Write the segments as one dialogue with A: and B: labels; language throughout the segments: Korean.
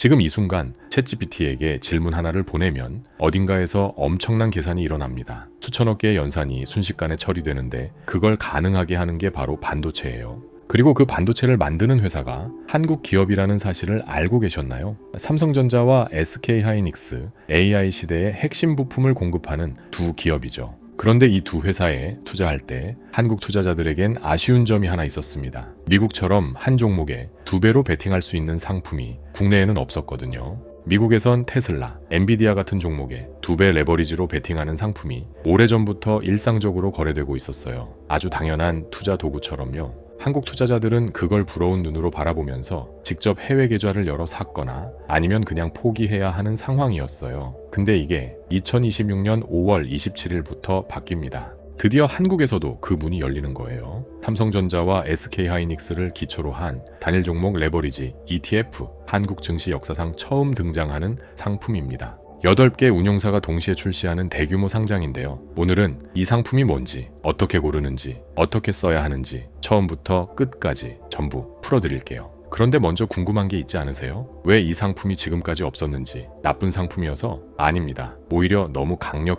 A: 지금 이 순간 챗GPT에게 질문 하나를 보내면 어딘가에서 엄청난 계산이 일어납니다. 수천억 개의 연산이 순식간에 처리되는데 그걸 가능하게 하는 게 바로 반도체예요. 그리고 그 반도체를 만드는 회사가 한국 기업이라는 사실을 알고 계셨나요? 삼성전자와 SK하이닉스, AI 시대의 핵심 부품을 공급하는 두 기업이죠. 그런데 이 두 회사에 투자할 때 한국 투자자들에겐 아쉬운 점이 하나 있었습니다. 미국처럼 한 종목에 2배로 베팅할 수 있는 상품이 국내에는 없었거든요. 미국에선 테슬라, 엔비디아 같은 종목에 2배 레버리지로 베팅하는 상품이 오래전부터 일상적으로 거래되고 있었어요. 아주 당연한 투자 도구처럼요. 한국 투자자들은 그걸 부러운 눈으로 바라보면서 직접 해외 계좌를 열어 샀거나 아니면 그냥 포기해야 하는 상황이었어요. 근데 이게 2026년 5월 27일부터 바뀝니다. 드디어 한국에서도 그 문이 열리는 거예요. 삼성전자와 SK하이닉스를 기초로 한 단일 종목 레버리지 ETF, 한국 증시 역사상 처음 등장하는 상품입니다. 8개 운용사가 동시에 출시하는 대규모 상장인데요. 오늘은 이 상품이 뭔지, 어떻게 고르는지, 어떻게 써야 하는지 처음부터 끝까지 전부 풀어드릴게요. 그런데 먼저 궁금한 게 있지 않으세요? 왜 이 상품이 지금까지 없었는지, 나쁜 상품이어서? 아닙니다. 오히려 너무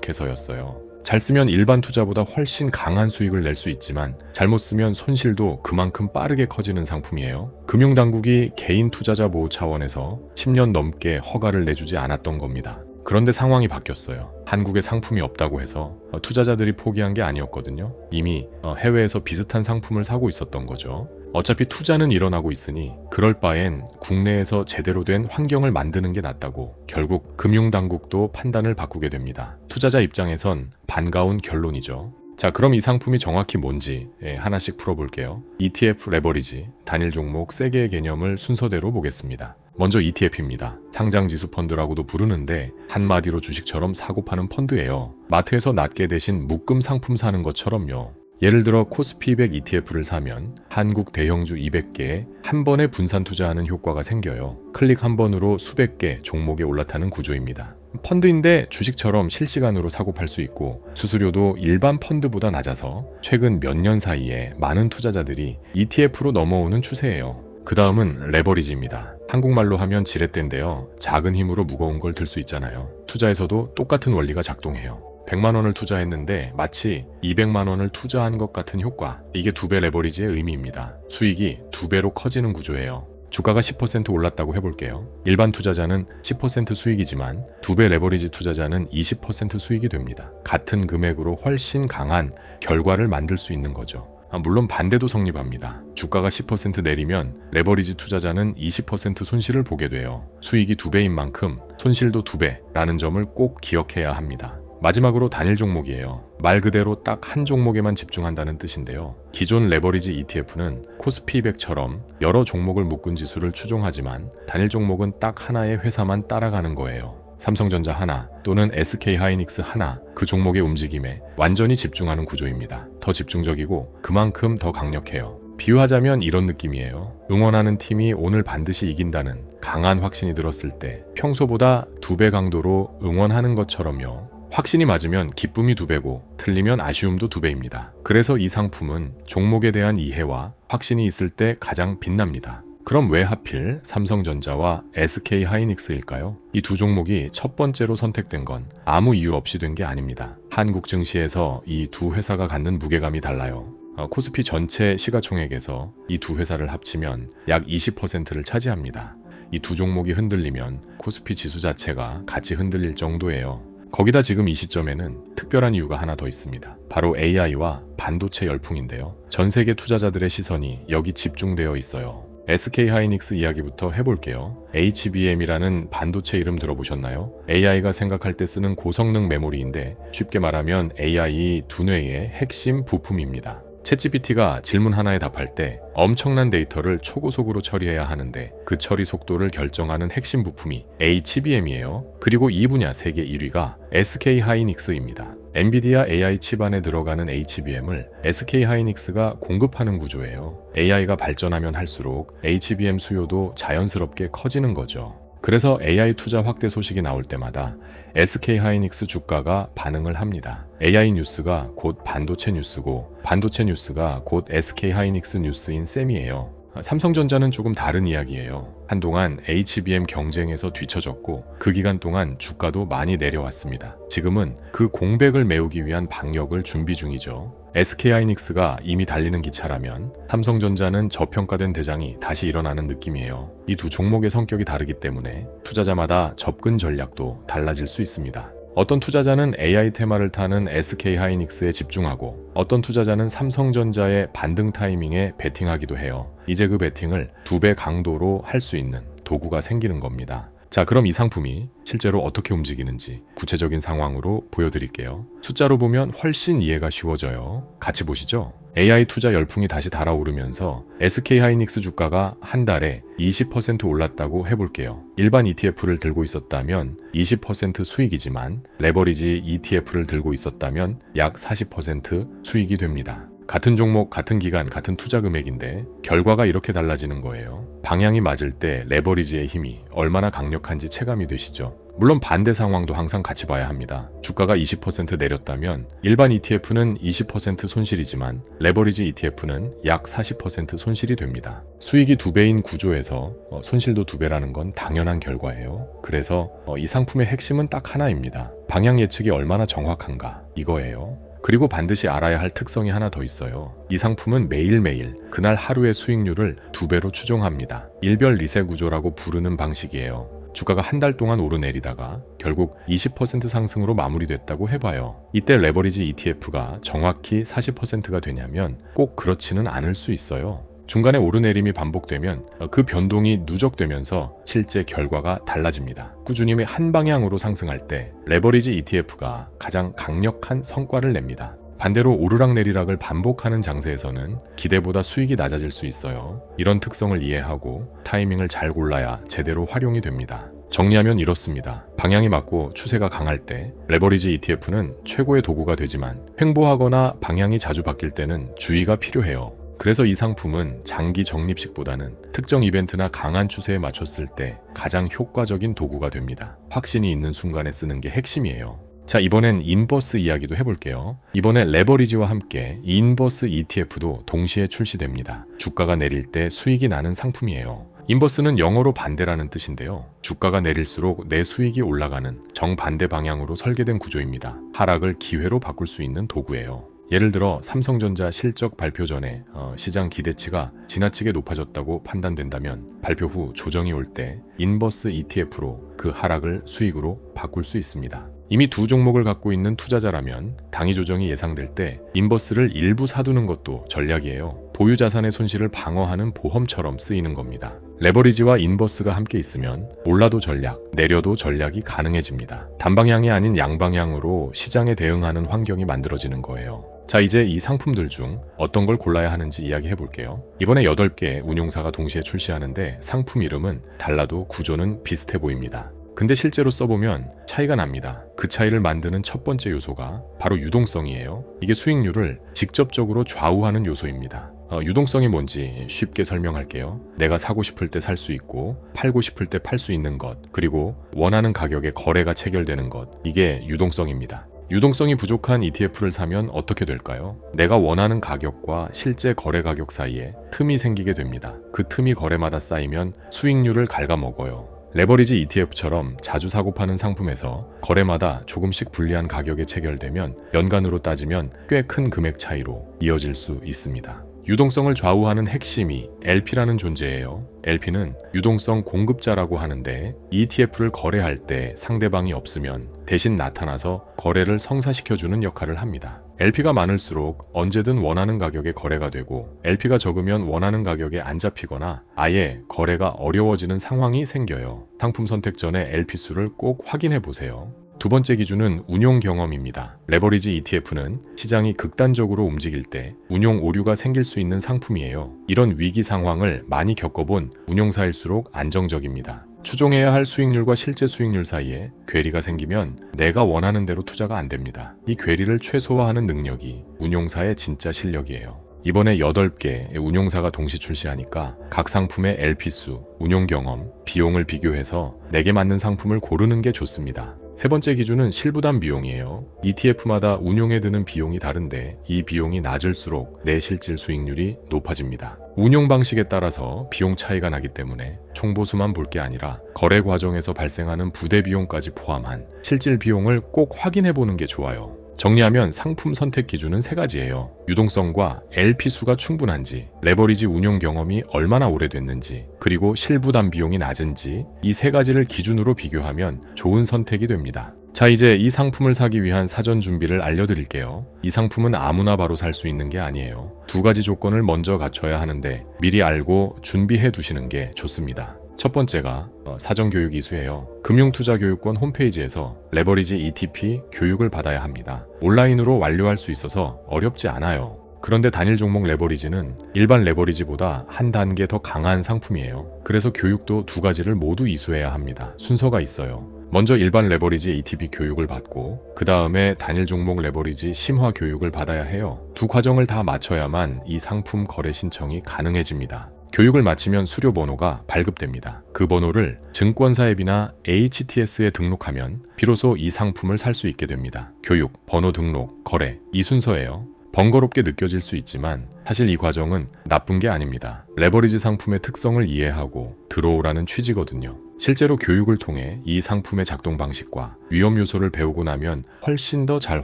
A: 강력해서였어요. 잘 쓰면 일반 투자보다 훨씬 강한 수익을 낼 수 있지만 잘못 쓰면 손실도 그만큼 빠르게 커지는 상품이에요. 금융당국이 개인 투자자 보호 차원에서 10년 넘게 허가를 내주지 않았던 겁니다. 그런데 상황이 바뀌었어요. 한국에 상품이 없다고 해서 투자자들이 포기한 게 아니었거든요. 이미 해외에서 비슷한 상품을 사고 있었던 거죠. 어차피 투자는 일어나고 있으니 그럴 바엔 국내에서 제대로 된 환경을 만드는 게 낫다고 결국 금융당국도 판단을 바꾸게 됩니다. 투자자 입장에선 반가운 결론이죠. 자, 그럼 이 상품이 정확히 뭔지 하나씩 풀어볼게요. ETF 레버리지, 단일 종목 3개의 개념을 순서대로 보겠습니다. 먼저 ETF입니다. 상장지수 펀드라고도 부르는데 한마디로 주식처럼 사고 파는 펀드예요. 마트에서 낱개 대신 묶음 상품 사는 것처럼요. 예를 들어 코스피 200 ETF를 사면 한국 대형주 200개에 한 번에 분산 투자하는 효과가 생겨요. 클릭 한 번으로 수백 개 종목에 올라타는 구조입니다. 펀드인데 주식처럼 실시간으로 사고 팔 수 있고 수수료도 일반 펀드보다 낮아서 최근 몇 년 사이에 많은 투자자들이 ETF로 넘어오는 추세예요. 그 다음은 레버리지입니다. 한국말로 하면 지렛대인데요. 작은 힘으로 무거운 걸 들 수 있잖아요. 투자에서도 똑같은 원리가 작동해요. 100만 원을 투자했는데 마치 200만 원을 투자한 것 같은 효과. 이게 2배 레버리지의 의미입니다. 수익이 2배로 커지는 구조예요. 주가가 10% 올랐다고 해볼게요. 일반 투자자는 10% 수익이지만 2배 레버리지 투자자는 20% 수익이 됩니다. 같은 금액으로 훨씬 강한 결과를 만들 수 있는 거죠. 물론 반대도 성립합니다. 주가가 10% 내리면 레버리지 투자자는 20% 손실을 보게 돼요. 수익이 2배인 만큼 손실도 2배라는 점을 꼭 기억해야 합니다. 마지막으로 단일 종목이에요. 말 그대로 딱 한 종목에만 집중한다는 뜻인데요. 기존 레버리지 ETF는 코스피 200처럼 여러 종목을 묶은 지수를 추종하지만 단일 종목은 딱 하나의 회사만 따라가는 거예요. 삼성전자 하나 또는 SK하이닉스 하나, 그 종목의 움직임에 완전히 집중하는 구조입니다. 더 집중적이고 그만큼 더 강력해요. 비유하자면 이런 느낌이에요. 응원하는 팀이 오늘 반드시 이긴다는 강한 확신이 들었을 때 평소보다 2배 강도로 응원하는 것처럼요. 확신이 맞으면 기쁨이 2배고 틀리면 아쉬움도 2배입니다. 그래서 이 상품은 종목에 대한 이해와 확신이 있을 때 가장 빛납니다. 그럼 왜 하필 삼성전자와 SK하이닉스일까요? 이 두 종목이 첫 번째로 선택된 건 아무 이유 없이 된 게 아닙니다. 한국 증시에서 이 두 회사가 갖는 무게감이 달라요. 코스피 전체 시가총액에서 이 두 회사를 합치면 약 20%를 차지합니다. 이 두 종목이 흔들리면 코스피 지수 자체가 같이 흔들릴 정도예요. 거기다 지금 이 시점에는 특별한 이유가 하나 더 있습니다. 바로 AI와 반도체 열풍인데요. 전 세계 투자자들의 시선이 여기 집중되어 있어요. SK하이닉스 이야기부터 해볼게요. HBM이라는 반도체 이름 들어보셨나요? AI가 생각할 때 쓰는 고성능 메모리인데 쉽게 말하면 AI 두뇌의 핵심 부품입니다. 챗GPT가 질문 하나에 답할 때 엄청난 데이터를 초고속으로 처리해야 하는데 그 처리 속도를 결정하는 핵심 부품이 HBM이에요. 그리고 이 분야 세계 1위가 SK하이닉스입니다. 엔비디아 AI 칩 안에 들어가는 HBM을 SK하이닉스가 공급하는 구조예요. AI가 발전하면 할수록 HBM 수요도 자연스럽게 커지는 거죠. 그래서 AI 투자 확대 소식이 나올 때마다 SK하이닉스 주가가 반응을 합니다. AI 뉴스가 곧 반도체 뉴스고 반도체 뉴스가 곧 SK하이닉스 뉴스인 셈이에요. 삼성전자는 조금 다른 이야기예요. 한동안 HBM 경쟁에서 뒤처졌고 그 기간 동안 주가도 많이 내려왔습니다. 지금은 그 공백을 메우기 위한 방역을 준비 중이죠. SK하이닉스가 이미 달리는 기차라면 삼성전자는 저평가된 대장이 다시 일어나는 느낌이에요. 이 두 종목의 성격이 다르기 때문에 투자자마다 접근 전략도 달라질 수 있습니다. 어떤 투자자는 AI 테마를 타는 SK하이닉스에 집중하고 어떤 투자자는 삼성전자의 반등 타이밍에 베팅하기도 해요. 이제 그 베팅을 2배 강도로 할 수 있는 도구가 생기는 겁니다. 자, 그럼 이 상품이 실제로 어떻게 움직이는지 구체적인 상황으로 보여드릴게요. 숫자로 보면 훨씬 이해가 쉬워져요. 같이 보시죠. AI 투자 열풍이 다시 달아오르면서 SK하이닉스 주가가 한 달에 20% 올랐다고 해볼게요. 일반 ETF를 들고 있었다면 20% 수익이지만 레버리지 ETF를 들고 있었다면 약 40% 수익이 됩니다. 같은 종목, 같은 기간, 같은 투자 금액인데 결과가 이렇게 달라지는 거예요. 방향이 맞을 때 레버리지의 힘이 얼마나 강력한지 체감이 되시죠? 물론 반대 상황도 항상 같이 봐야 합니다. 주가가 20% 내렸다면 일반 ETF는 20% 손실이지만 레버리지 ETF는 약 40% 손실이 됩니다. 수익이 2배인 구조에서 손실도 2배라는 건 당연한 결과예요. 그래서 이 상품의 핵심은 딱 하나입니다. 방향 예측이 얼마나 정확한가 이거예요. 그리고 반드시 알아야 할 특성이 하나 더 있어요. 이 상품은 매일매일 그날 하루의 수익률을 2배로 추종합니다. 일별 리셋 구조라고 부르는 방식이에요. 주가가 한 달 동안 오르내리다가 결국 20% 상승으로 마무리됐다고 해봐요. 이때 레버리지 ETF가 정확히 40%가 되냐면 꼭 그렇지는 않을 수 있어요. 중간에 오르내림이 반복되면 그 변동이 누적되면서 실제 결과가 달라집니다. 꾸준히 한 방향으로 상승할 때 레버리지 ETF가 가장 강력한 성과를 냅니다. 반대로 오르락내리락을 반복하는 장세에서는 기대보다 수익이 낮아질 수 있어요. 이런 특성을 이해하고 타이밍을 잘 골라야 제대로 활용이 됩니다. 정리하면 이렇습니다. 방향이 맞고 추세가 강할 때 레버리지 ETF는 최고의 도구가 되지만 횡보하거나 방향이 자주 바뀔 때는 주의가 필요해요. 그래서 이 상품은 장기 적립식보다는 특정 이벤트나 강한 추세에 맞췄을 때 가장 효과적인 도구가 됩니다. 확신이 있는 순간에 쓰는 게 핵심이에요. 자, 이번엔 인버스 이야기도 해볼게요. 이번에 레버리지와 함께 인버스 ETF도 동시에 출시됩니다. 주가가 내릴 때 수익이 나는 상품이에요. 인버스는 영어로 반대라는 뜻인데요. 주가가 내릴수록 내 수익이 올라가는 정반대 방향으로 설계된 구조입니다. 하락을 기회로 바꿀 수 있는 도구예요. 예를 들어 삼성전자 실적 발표 전에 시장 기대치가 지나치게 높아졌다고 판단된다면 발표 후 조정이 올 때 인버스 ETF로 그 하락을 수익으로 바꿀 수 있습니다. 이미 두 종목을 갖고 있는 투자자라면 당위 조정이 예상될 때 인버스를 일부 사두는 것도 전략이에요. 보유 자산의 손실을 방어하는 보험처럼 쓰이는 겁니다. 레버리지와 인버스가 함께 있으면 올라도 전략, 내려도 전략이 가능해집니다. 단방향이 아닌 양방향으로 시장에 대응하는 환경이 만들어지는 거예요. 자, 이제 이 상품들 중 어떤 걸 골라야 하는지 이야기해 볼게요. 이번에 8개 운용사가 동시에 출시하는데 상품 이름은 달라도 구조는 비슷해 보입니다. 근데 실제로 써보면 차이가 납니다. 그 차이를 만드는 첫 번째 요소가 바로 유동성이에요. 이게 수익률을 직접적으로 좌우하는 요소입니다. 유동성이 뭔지 쉽게 설명할게요. 내가 사고 싶을 때 살 수 있고 팔고 싶을 때 팔 수 있는 것, 그리고 원하는 가격에 거래가 체결되는 것, 이게 유동성입니다. 유동성이 부족한 ETF를 사면 어떻게 될까요? 내가 원하는 가격과 실제 거래 가격 사이에 틈이 생기게 됩니다. 그 틈이 거래마다 쌓이면 수익률을 갉아먹어요. 레버리지 ETF처럼 자주 사고 파는 상품에서 거래마다 조금씩 불리한 가격에 체결되면 연간으로 따지면 꽤 큰 금액 차이로 이어질 수 있습니다. 유동성을 좌우하는 핵심이 LP라는 존재예요. LP는 유동성 공급자라고 하는데 ETF를 거래할 때 상대방이 없으면 대신 나타나서 거래를 성사시켜주는 역할을 합니다. LP가 많을수록 언제든 원하는 가격에 거래가 되고 LP가 적으면 원하는 가격에 안 잡히거나 아예 거래가 어려워지는 상황이 생겨요. 상품 선택 전에 LP 수를 꼭 확인해 보세요. 두 번째 기준은 운용 경험입니다. 레버리지 ETF는 시장이 극단적으로 움직일 때 운용 오류가 생길 수 있는 상품이에요. 이런 위기 상황을 많이 겪어본 운용사일수록 안정적입니다. 추종해야 할 수익률과 실제 수익률 사이에 괴리가 생기면 내가 원하는 대로 투자가 안 됩니다. 이 괴리를 최소화하는 능력이 운용사의 진짜 실력이에요. 이번에 8개 운용사가 동시 출시하니까 각 상품의 LP수, 운용 경험, 비용을 비교해서 내게 맞는 상품을 고르는 게 좋습니다. 세 번째 기준은 실부담 비용이에요. ETF마다 운용에 드는 비용이 다른데 이 비용이 낮을수록 내 실질 수익률이 높아집니다. 운용 방식에 따라서 비용 차이가 나기 때문에 총보수만 볼 게 아니라 거래 과정에서 발생하는 부대 비용까지 포함한 실질 비용을 꼭 확인해 보는 게 좋아요. 정리하면 상품 선택 기준은 세 가지예요. 유동성과 LP 수가 충분한지, 레버리지 운용 경험이 얼마나 오래됐는지, 그리고 실부담 비용이 낮은지 이 세 가지를 기준으로 비교하면 좋은 선택이 됩니다. 자, 이제 이 상품을 사기 위한 사전 준비를 알려드릴게요. 이 상품은 아무나 바로 살 수 있는 게 아니에요. 두 가지 조건을 먼저 갖춰야 하는데 미리 알고 준비해 두시는 게 좋습니다. 첫 번째가 사전교육 이수예요. 금융투자교육원 홈페이지에서 레버리지 ETP 교육을 받아야 합니다. 온라인으로 완료할 수 있어서 어렵지 않아요. 그런데 단일 종목 레버리지는 일반 레버리지보다 한 단계 더 강한 상품이에요. 그래서 교육도 두 가지를 모두 이수해야 합니다. 순서가 있어요. 먼저 일반 레버리지 ETP 교육을 받고 그 다음에 단일 종목 레버리지 심화 교육을 받아야 해요. 두 과정을 다 마쳐야만 이 상품 거래 신청이 가능해집니다. 교육을 마치면 수료 번호가 발급됩니다. 그 번호를 증권사 앱이나 HTS에 등록하면 비로소 이 상품을 살 수 있게 됩니다. 교육, 번호 등록, 거래 이 순서예요. 번거롭게 느껴질 수 있지만 사실 이 과정은 나쁜 게 아닙니다. 레버리지 상품의 특성을 이해하고 들어오라는 취지거든요. 실제로 교육을 통해 이 상품의 작동 방식과 위험 요소를 배우고 나면 훨씬 더 잘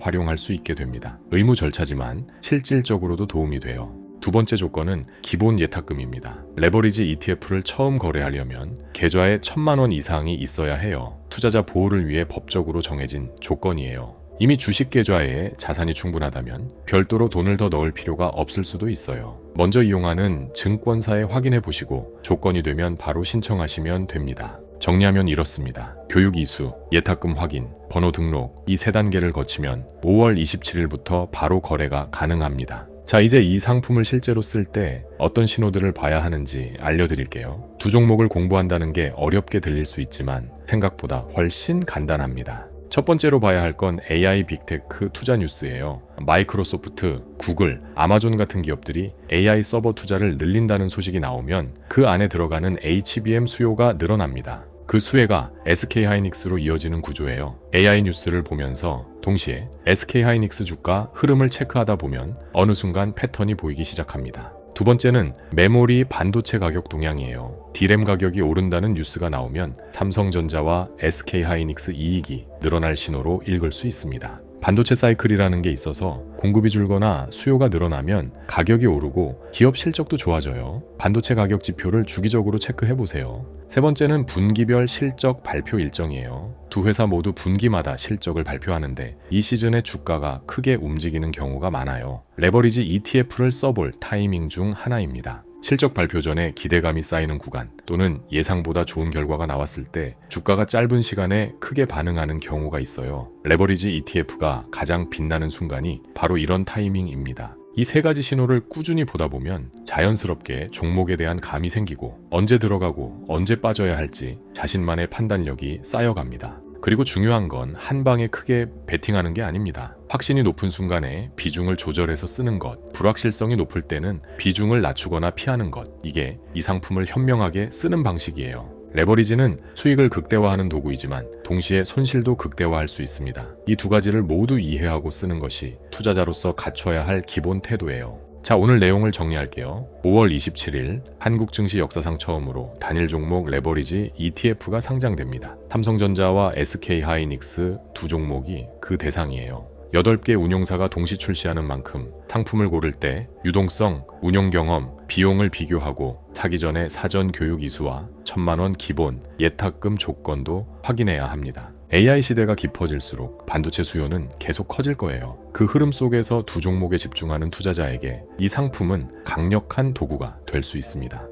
A: 활용할 수 있게 됩니다. 의무 절차지만 실질적으로도 도움이 돼요. 두 번째 조건은 기본 예탁금입니다. 레버리지 ETF를 처음 거래하려면 계좌에 1,000만 원 이상이 있어야 해요. 투자자 보호를 위해 법적으로 정해진 조건이에요. 이미 주식 계좌에 자산이 충분하다면 별도로 돈을 더 넣을 필요가 없을 수도 있어요. 먼저 이용하는 증권사에 확인해 보시고 조건이 되면 바로 신청하시면 됩니다. 정리하면 이렇습니다. 교육 이수, 예탁금 확인, 번호 등록 이 세 단계를 거치면 5월 27일부터 바로 거래가 가능합니다. 자, 이제 이 상품을 실제로 쓸 때 어떤 신호들을 봐야 하는지 알려드릴게요. 두 종목을 공부한다는 게 어렵게 들릴 수 있지만 생각보다 훨씬 간단합니다. 첫 번째로 봐야 할 건 AI 빅테크 투자 뉴스예요. 마이크로소프트, 구글, 아마존 같은 기업들이 AI 서버 투자를 늘린다는 소식이 나오면 그 안에 들어가는 HBM 수요가 늘어납니다. 그 수혜가 SK하이닉스로 이어지는 구조예요. AI 뉴스를 보면서 동시에 SK하이닉스 주가 흐름을 체크하다 보면 어느 순간 패턴이 보이기 시작합니다. 두 번째는 메모리 반도체 가격 동향이에요. D램 가격이 오른다는 뉴스가 나오면 삼성전자와 SK하이닉스 이익이 늘어날 신호로 읽을 수 있습니다. 반도체 사이클이라는 게 있어서 공급이 줄거나 수요가 늘어나면 가격이 오르고 기업 실적도 좋아져요. 반도체 가격 지표를 주기적으로 체크해 보세요. 세 번째는 분기별 실적 발표 일정이에요. 두 회사 모두 분기마다 실적을 발표하는데 이 시즌에 주가가 크게 움직이는 경우가 많아요. 레버리지 ETF를 써볼 타이밍 중 하나입니다. 실적 발표 전에 기대감이 쌓이는 구간 또는 예상보다 좋은 결과가 나왔을 때 주가가 짧은 시간에 크게 반응하는 경우가 있어요. 레버리지 ETF가 가장 빛나는 순간이 바로 이런 타이밍입니다. 이 세 가지 신호를 꾸준히 보다 보면 자연스럽게 종목에 대한 감이 생기고 언제 들어가고 언제 빠져야 할지 자신만의 판단력이 쌓여갑니다. 그리고 중요한 건 한 방에 크게 베팅하는 게 아닙니다. 확신이 높은 순간에 비중을 조절해서 쓰는 것, 불확실성이 높을 때는 비중을 낮추거나 피하는 것, 이게 이 상품을 현명하게 쓰는 방식이에요. 레버리지는 수익을 극대화하는 도구이지만 동시에 손실도 극대화할 수 있습니다. 이 두 가지를 모두 이해하고 쓰는 것이 투자자로서 갖춰야 할 기본 태도예요. 자, 오늘 내용을 정리할게요. 5월 27일 한국 증시 역사상 처음으로 단일 종목 레버리지 ETF가 상장됩니다. 삼성전자와 SK하이닉스 두 종목이 그 대상이에요. 8개 운용사가 동시 출시하는 만큼 상품을 고를 때 유동성, 운용 경험, 비용을 비교하고 사기 전에 사전 교육 이수와 1,000만 원 기본 예탁금 조건도 확인해야 합니다. AI 시대가 깊어질수록 반도체 수요는 계속 커질 거예요. 그 흐름 속에서 두 종목에 집중하는 투자자에게 이 상품은 강력한 도구가 될 수 있습니다.